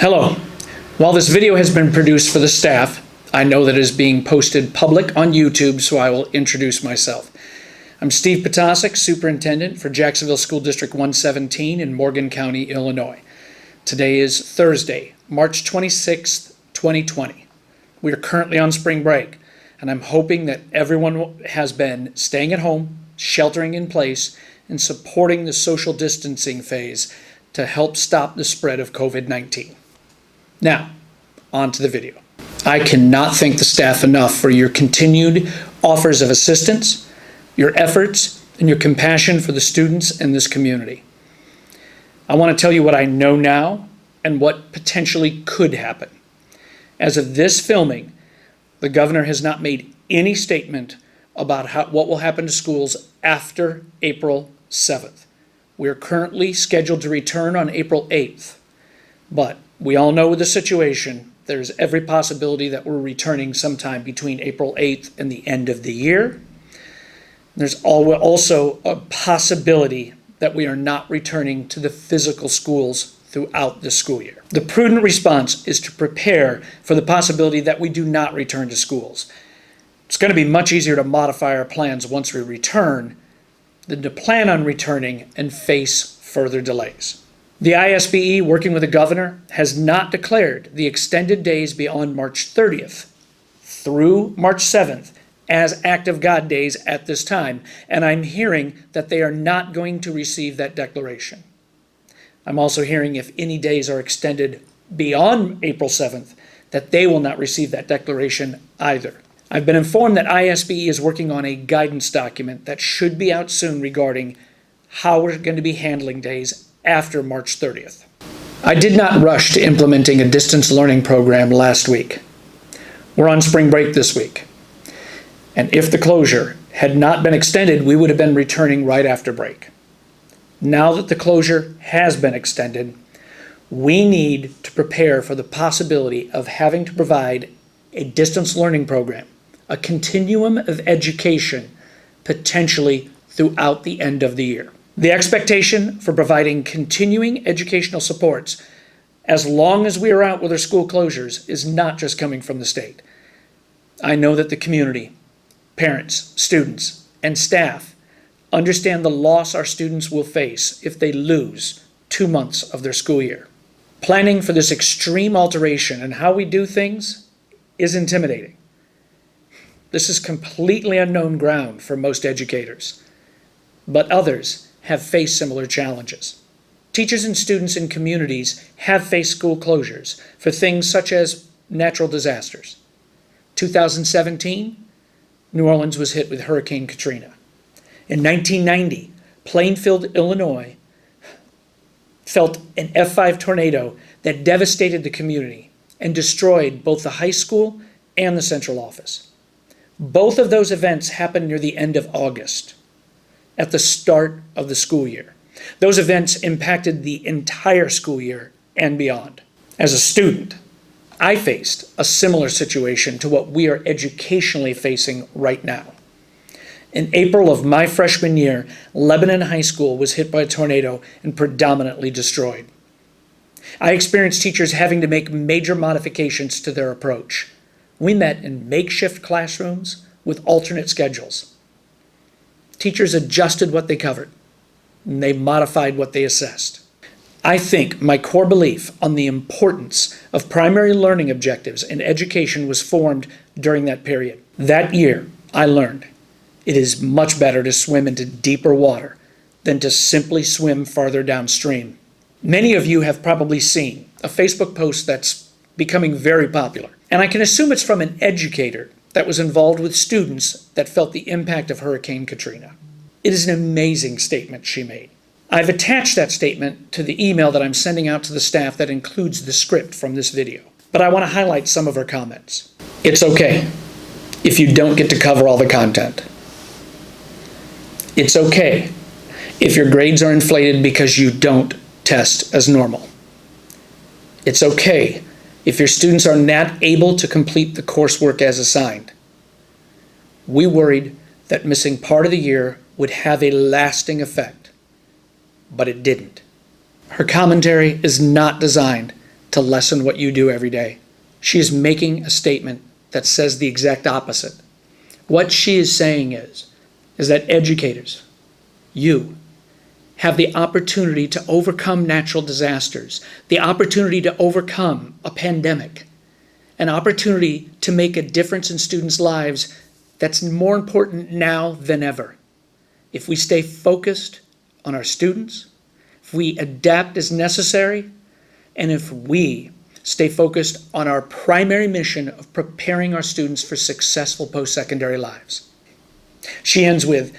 Hello. While this video has been produced for the staff, I know that it is being posted public on YouTube, so I will introduce myself. I'm Steve Potasic, Superintendent for Jacksonville School District 117 in Morgan County, Illinois. Today is Thursday, March 26th, 2020. We are currently on spring break, and I'm hoping that everyone has been staying at home, sheltering in place, and supporting the social distancing phase to help stop the spread of COVID-19. Now, on to the video. I cannot thank the staff enough for your continued offers of assistance, your efforts, and your compassion for the students in this community. I want to tell you what I know now and what potentially could happen. As of this filming, the governor has not made any statement about what will happen to schools after April 7th. We are currently scheduled to return on April 8th, but we all know the situation. There's every possibility that we're returning sometime between April 8th and the end of the year. There's also a possibility that we are not returning to the physical schools throughout the school year. The prudent response is to prepare for the possibility that we do not return to schools. It's going to be much easier to modify our plans once we return than to plan on returning and face further delays. The ISBE, working with the governor, has not declared the extended days beyond March 30th through March 7th as active God days at this time, and I'm hearing that they are not going to receive that declaration. I'm also hearing if any days are extended beyond April 7th, that they will not receive that declaration either. I've been informed that ISBE is working on a guidance document that should be out soon regarding how we're going to be handling days after March 30th. I did not rush to implementing a distance learning program last week. We're on spring break this week. And if the closure had not been extended, we would have been returning right after break. Now that the closure has been extended, we need to prepare for the possibility of having to provide a distance learning program, a continuum of education, potentially throughout the end of the year. The expectation for providing continuing educational supports as long as we are out with our school closures is not just coming from the state. I know that the community, parents, students, and staff understand the loss our students will face if they lose 2 months of their school year. Planning for this extreme alteration in how we do things is intimidating. This is completely unknown ground for most educators, but others have faced similar challenges. Teachers and students in communities have faced school closures for things such as natural disasters. 2017, New Orleans was hit with Hurricane Katrina. In 1990, Plainfield, Illinois felt an F5 tornado that devastated the community and destroyed both the high school and the central office. Both of those events happened near the end of August, at the start of the school year. Those events impacted the entire school year and beyond. As a student, I faced a similar situation to what we are educationally facing right now. In April of my freshman year, Lebanon High School was hit by a tornado and predominantly destroyed. I experienced teachers having to make major modifications to their approach. We met in makeshift classrooms with alternate schedules. Teachers adjusted what they covered, and they modified what they assessed. I think my core belief on the importance of primary learning objectives in education was formed during that period. That year, I learned it is much better to swim into deeper water than to simply swim farther downstream. Many of you have probably seen a Facebook post that's becoming very popular, and I can assume it's from an educator that was involved with students that felt the impact of Hurricane Katrina. It is an amazing statement she made. I've attached that statement to the email that I'm sending out to the staff that includes the script from this video, but I want to highlight some of her comments. It's okay if you don't get to cover all the content. It's okay if your grades are inflated because you don't test as normal. It's okay if your students are not able to complete the coursework as assigned. We worried that missing part of the year would have a lasting effect, but it didn't. Her commentary is not designed to lessen what you do every day. She is making a statement that says the exact opposite. What she is saying is that educators, you, have the opportunity to overcome natural disasters, the opportunity to overcome a pandemic, an opportunity to make a difference in students' lives that's more important now than ever. If we stay focused on our students, if we adapt as necessary, and if we stay focused on our primary mission of preparing our students for successful post-secondary lives. She ends with,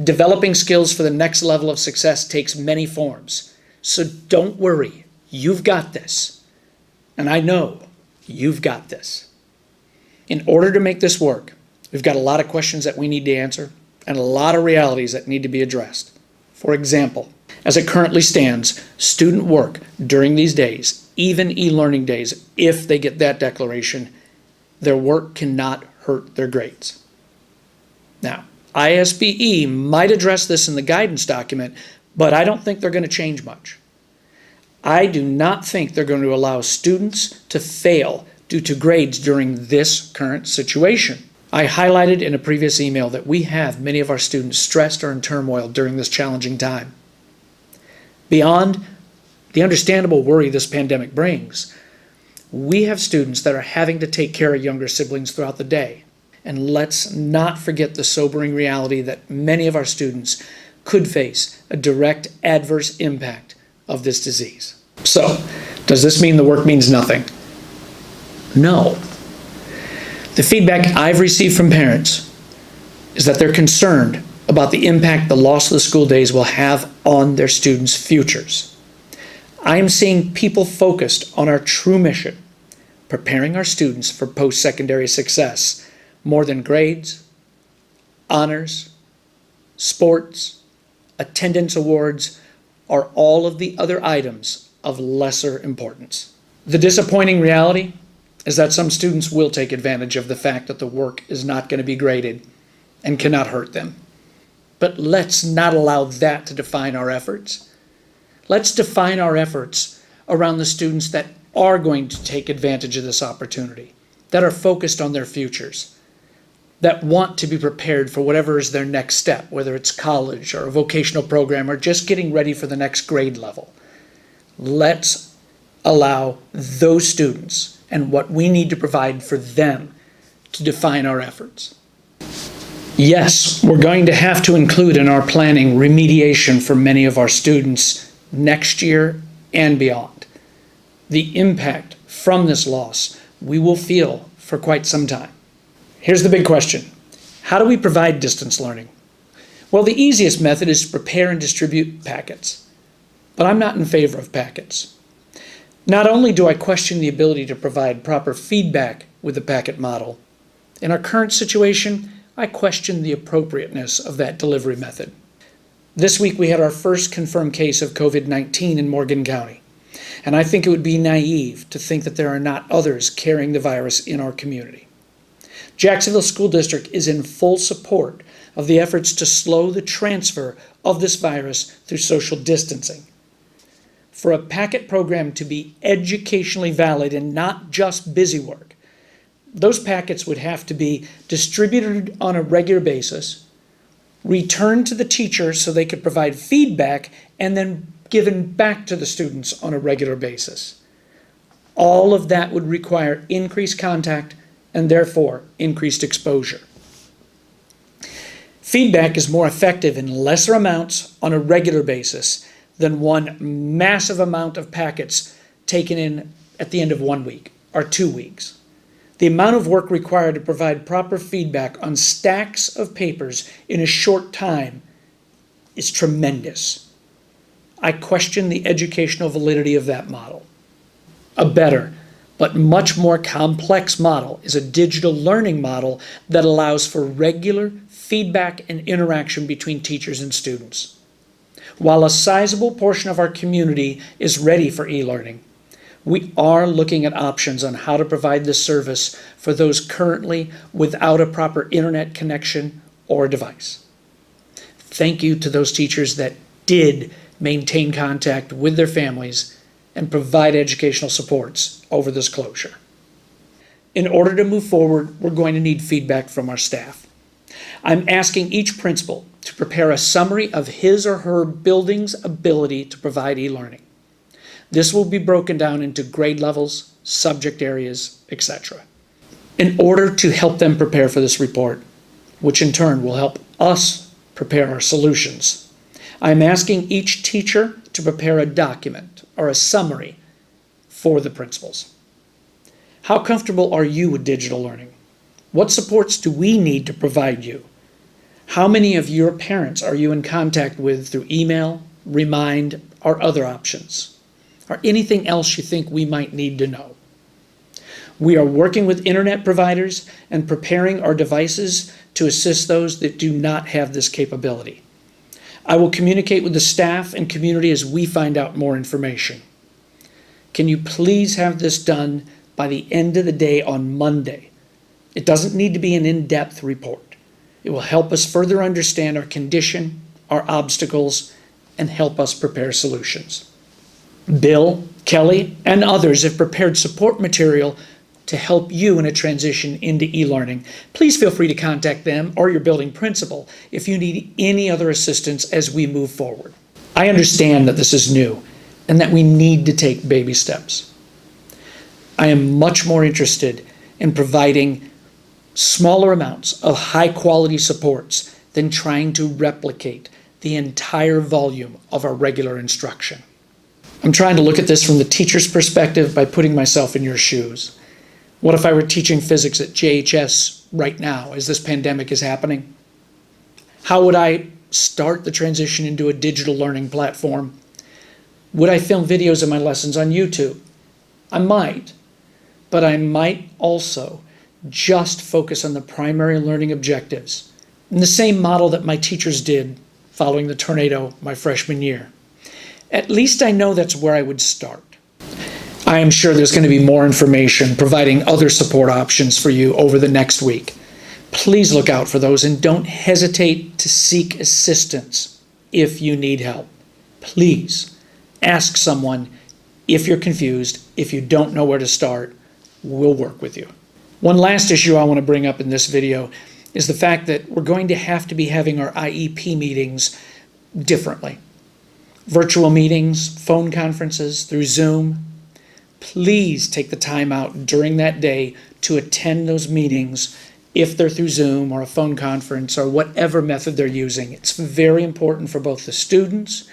developing skills for the next level of success takes many forms. So don't worry, you've got this. And I know you've got this. In order to make this work, we've got a lot of questions that we need to answer and a lot of realities that need to be addressed. For example, as it currently stands, student work during these days, even e-learning days, if they get that declaration, their work cannot hurt their grades. Now, ISBE might address this in the guidance document, but I don't think they're going to change much. I do not think they're going to allow students to fail due to grades during this current situation. I highlighted in a previous email that we have many of our students stressed or in turmoil during this challenging time. Beyond the understandable worry this pandemic brings, we have students that are having to take care of younger siblings throughout the day. And let's not forget the sobering reality that many of our students could face a direct adverse impact of this disease. So, does this mean the work means nothing? No. The feedback I've received from parents is that they're concerned about the impact the loss of the school days will have on their students' futures. I am seeing people focused on our true mission, preparing our students for post-secondary success, more than grades, honors, sports, attendance awards, or all of the other items of lesser importance. The disappointing reality is that some students will take advantage of the fact that the work is not going to be graded and cannot hurt them. But let's not allow that to define our efforts. Let's define our efforts around the students that are going to take advantage of this opportunity, that are focused on their futures, that want to be prepared for whatever is their next step, whether it's college or a vocational program or just getting ready for the next grade level. Let's allow those students and what we need to provide for them to define our efforts. Yes, we're going to have to include in our planning remediation for many of our students next year and beyond. The impact from this loss we will feel for quite some time. Here's the big question. How do we provide distance learning? Well, the easiest method is to prepare and distribute packets. But I'm not in favor of packets. Not only do I question the ability to provide proper feedback with the packet model, in our current situation, I question the appropriateness of that delivery method. This week we had our first confirmed case of COVID-19 in Morgan County, and I think it would be naive to think that there are not others carrying the virus in our community. Jacksonville School District is in full support of the efforts to slow the transfer of this virus through social distancing. For a packet program to be educationally valid and not just busy work, those packets would have to be distributed on a regular basis, returned to the teacher so they could provide feedback, and then given back to the students on a regular basis. All of that would require increased contact and therefore increased exposure. Feedback is more effective in lesser amounts on a regular basis than one massive amount of packets taken in at the end of 1 week or 2 weeks. The amount of work required to provide proper feedback on stacks of papers in a short time is tremendous. I question the educational validity of that model. A better, but much more complex model is a digital learning model that allows for regular feedback and interaction between teachers and students. While a sizable portion of our community is ready for e-learning, we are looking at options on how to provide this service for those currently without a proper internet connection or device. Thank you to those teachers that did maintain contact with their families and provide educational supports over this closure. In order to move forward, we're going to need feedback from our staff. I'm asking each principal to prepare a summary of his or her building's ability to provide e-learning. This will be broken down into grade levels, subject areas, etc. In order to help them prepare for this report, which in turn will help us prepare our solutions, I'm asking each teacher to prepare a document or a summary for the principals. How comfortable are you with digital learning? What supports do we need to provide you? How many of your parents are you in contact with through email, Remind, or other options? Or anything else you think we might need to know? We are working with internet providers and preparing our devices to assist those that do not have this capability. I will communicate with the staff and community as we find out more information. Can you please have this done by the end of the day on Monday? It doesn't need to be an in-depth report. It will help us further understand our condition, our obstacles, and help us prepare solutions. Bill, Kelly, and others have prepared support material to help you in a transition into e-learning. Please feel free to contact them or your building principal if you need any other assistance as we move forward. I understand that this is new and that we need to take baby steps. I am much more interested in providing smaller amounts of high-quality supports than trying to replicate the entire volume of our regular instruction. I'm trying to look at this from the teacher's perspective by putting myself in your shoes. What if I were teaching physics at JHS right now as this pandemic is happening? How would I start the transition into a digital learning platform? Would I film videos of my lessons on YouTube? I might, but I might also just focus on the primary learning objectives in the same model that my teachers did following the tornado my freshman year. At least I know that's where I would start. I am sure there's going to be more information providing other support options for you over the next week. Please look out for those and don't hesitate to seek assistance if you need help. Please ask someone if you're confused, if you don't know where to start. We'll work with you. One last issue I want to bring up in this video is the fact that we're going to have to be having our IEP meetings differently. Virtual meetings, phone conferences, through Zoom. Please take the time out during that day to attend those meetings if they're through Zoom or a phone conference or whatever method they're using. It's very important for both the students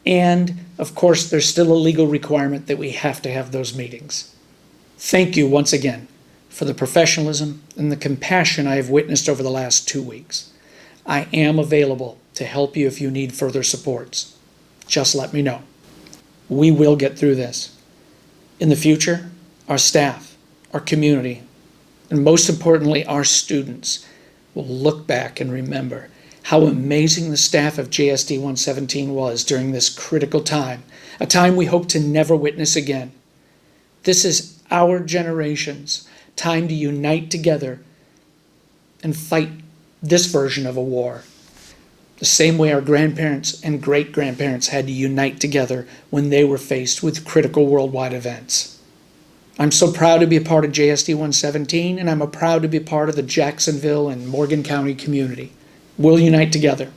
and, of course, there's still a legal requirement that we have to have those meetings. Thank you once again for the professionalism and the compassion I have witnessed over the last 2 weeks. I am available to help you if you need further supports. Just let me know. We will get through this. In the future, our staff, our community, and most importantly, our students will look back and remember how amazing the staff of JSD117 was during this critical time, a time we hope to never witness again. This is our generation's time to unite together and fight this version of a war. The same way our grandparents and great-grandparents had to unite together when they were faced with critical worldwide events. I'm so proud to be a part of JSD117, and I'm proud to be a part of the Jacksonville and Morgan County community. We'll unite together,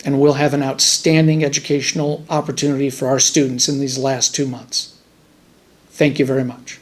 and we'll have an outstanding educational opportunity for our students in these last 2 months. Thank you very much.